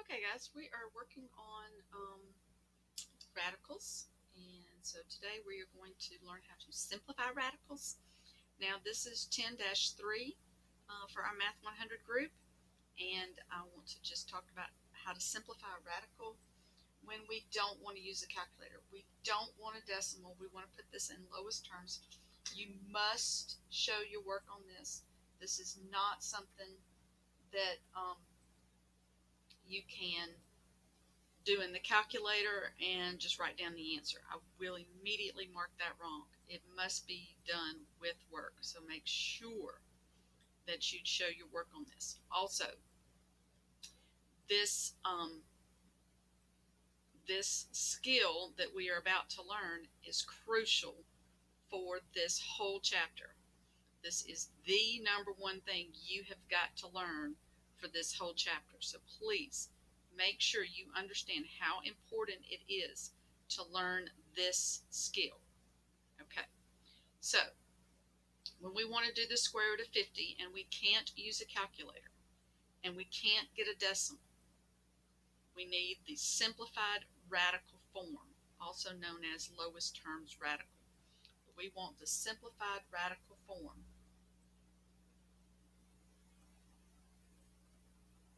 Okay, guys, we are working on radicals, and so today we are going to learn how to simplify radicals. Now, this is 10-3 for our Math 100 group, and I want to just talk about how to simplify a radical when we don't want to use a calculator. We don't want a decimal. We want to put this in lowest terms. You must show your work on this. This is not something that you can do in the calculator and just write down the answer. I will immediately mark that wrong. It must be done with work, so make sure that you show your work on this. Also, this this skill that we are about to learn is crucial for this whole chapter. This is the number one thing you have got to learn for this whole chapter. So please make sure you understand how important it is to learn this skill. Okay, so when we want to do the square root of 50 and we can't use a calculator and we can't get a decimal, we need the simplified radical form, also known as lowest terms radical. We want the simplified radical form.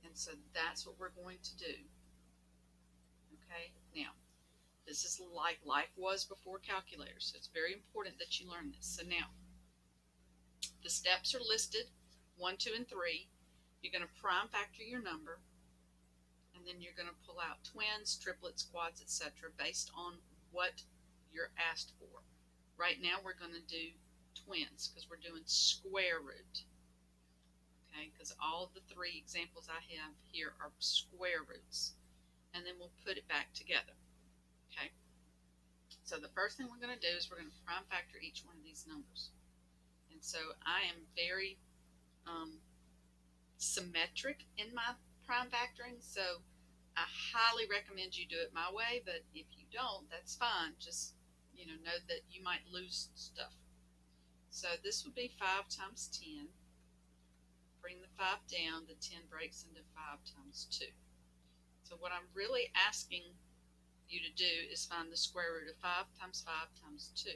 And so that's what we're going to do. Okay, now this is like life was before calculators, so it's very important that you learn this. So now the steps are listed 1, 2, and 3. You're going to prime factor your number, and then you're going to pull out twins, triplets, quads, etc. based on what you're asked for. Right now we're going to do twins because we're doing square root. Okay, because all the 3 examples I have here are square roots. And then we'll put it back together. Okay, so the first thing we're going to do is we're going to prime factor each one of these numbers. And so I am very symmetric in my prime factoring, so I highly recommend you do it my way, but if you don't, that's fine. Just know that you might lose stuff. So this would be 5 times 10. Bring the 5 down, the 10 breaks into 5 times 2. So what I'm really asking you to do is find the square root of 5 times 5 times 2.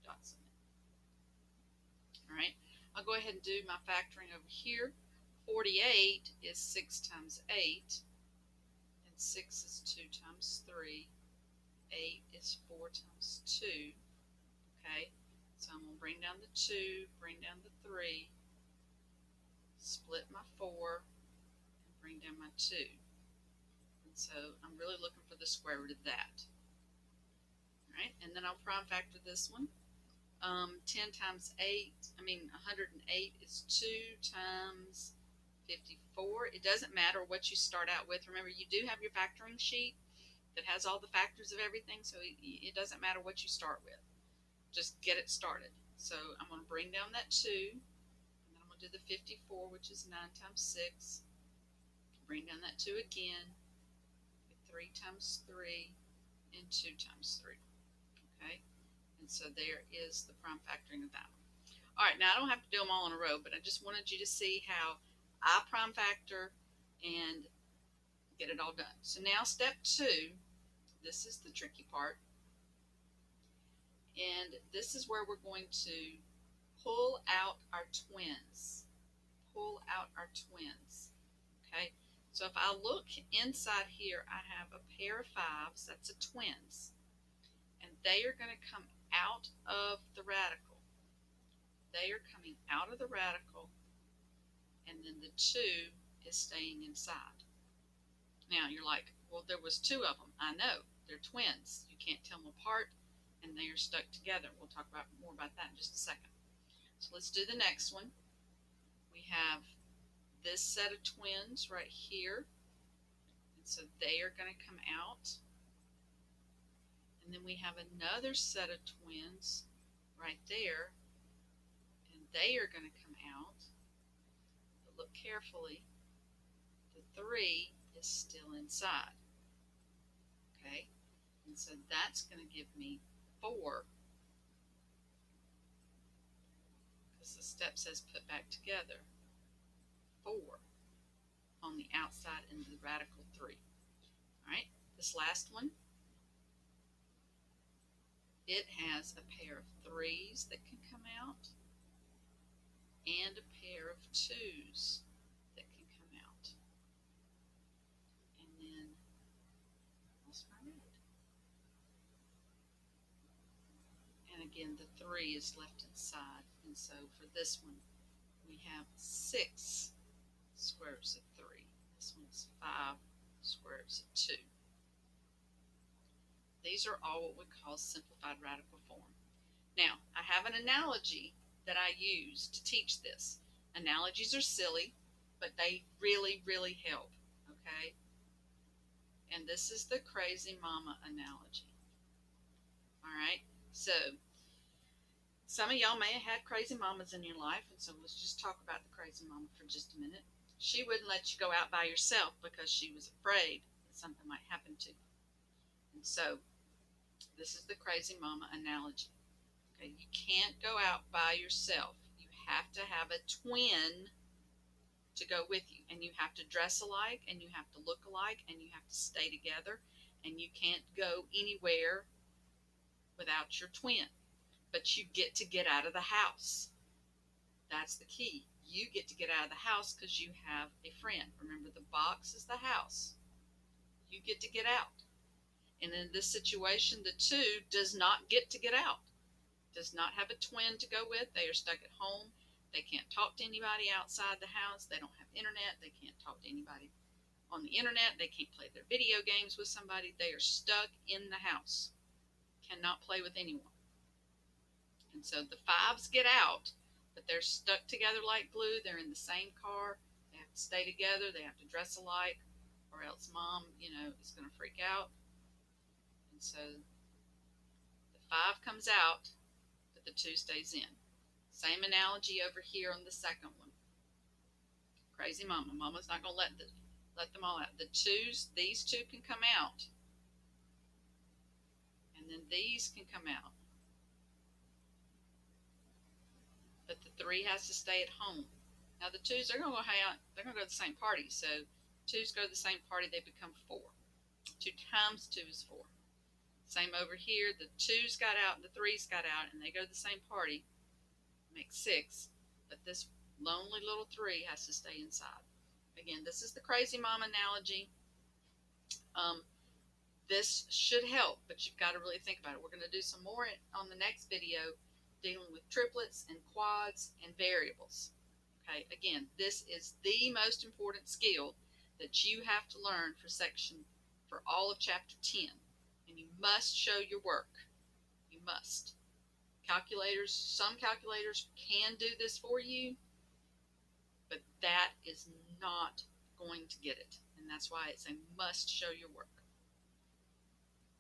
Dots in it. All right, I'll go ahead and do my factoring over here. 48 is 6 times 8, and 6 is 2 times 3. 8 is 4 times 2. Okay, so I'm going to bring down the 2, bring down the 3, split my 4, and bring down my 2. And so I'm really looking for the square root of that. All right, and then I'll prime factor this one. 10 times 108 is 2 times 54. It doesn't matter what you start out with. Remember, you do have your factoring sheet that has all the factors of everything, so it doesn't matter what you start with. Just get it started. So I'm going to bring down that 2, and then I'm going to do the 54, which is 9 times 6. Bring down that 2 again. 3 times 3 and 2 times 3. Okay, and so there is the prime factoring of that one. All right, now I don't have to do them all in a row, but I just wanted you to see how I prime factor and get it all done. So now step 2, this is the tricky part, and this is where we're going to pull out our twins. Pull out our twins. Okay, so if I look inside here, I have a pair of 5s, that's a twins, and they are going to come out of the radical. They are coming out of the radical, and then the 2 is staying inside. Now you're like, well, there was 2 of them. I know, they're twins. You can't tell them apart, and they are stuck together. We'll talk more about that in just a second. So let's do the next one. We have this set of twins right here, and so they are going to come out. And then we have another set of twins right there, and they are going to come out. But look carefully, the 3 is still inside. Okay, and so that's going to give me 4, because the step says put back together. 4 on the outside and the radical 3. All right, this last one, it has a pair of 3s that can come out and a pair of 2s that can come out. And then, what's my red? And again, the 3 is left inside. And so for this one, we have 6 square roots of 3. This one's 5 square roots of 2. These are all what we call simplified radical form. Now, I have an analogy that I use to teach this. Analogies are silly, but they really, really help, okay? And this is the crazy mama analogy. All right, so some of y'all may have had crazy mamas in your life, and so let's just talk about the crazy mama for just a minute. She wouldn't let you go out by yourself because she was afraid that something might happen to you. And so this is the crazy mama analogy. Okay, you can't go out by yourself. You have to have a twin to go with you, and you have to dress alike, and you have to look alike, and you have to stay together, and you can't go anywhere without your twin. But you get out of the house. That's the key. You get to get out of the house because you have a friend. Remember, the box is the house. You get to get out. And in this situation, the 2 does not get to get out. Does not have a twin to go with. They are stuck at home. They can't talk to anybody outside the house. They don't have internet. They can't talk to anybody on the internet. They can't play their video games with somebody. They are stuck in the house. Cannot play with anyone. And so the 5s get out, but they're stuck together like glue. They're in the same car. They have to stay together. They have to dress alike, or else mom, is going to freak out. And so the 5 comes out, but the 2 stays in. Same analogy over here on the second one. Crazy mama. Mama's not going to let them all out. The 2s, these 2 can come out. And then these can come out. But the 3 has to stay at home. Now the 2s are going to go hang out. They're going to go to the same party. So 2s go to the same party. They become 4. 2 times 2 is 4. Same over here. The 2s got out and the 3s got out, and they go to the same party. Makes 6. But this lonely little 3 has to stay inside. Again, this is the crazy mom analogy. This should help, but you've got to really think about it. We're going to do some more on the next video dealing with triplets and quads and variables. Okay, again, this is the most important skill that you have to learn for all of chapter 10. And you must show your work. You must. Some calculators can do this for you, but that is not going to get it. And that's why it's a must show your work.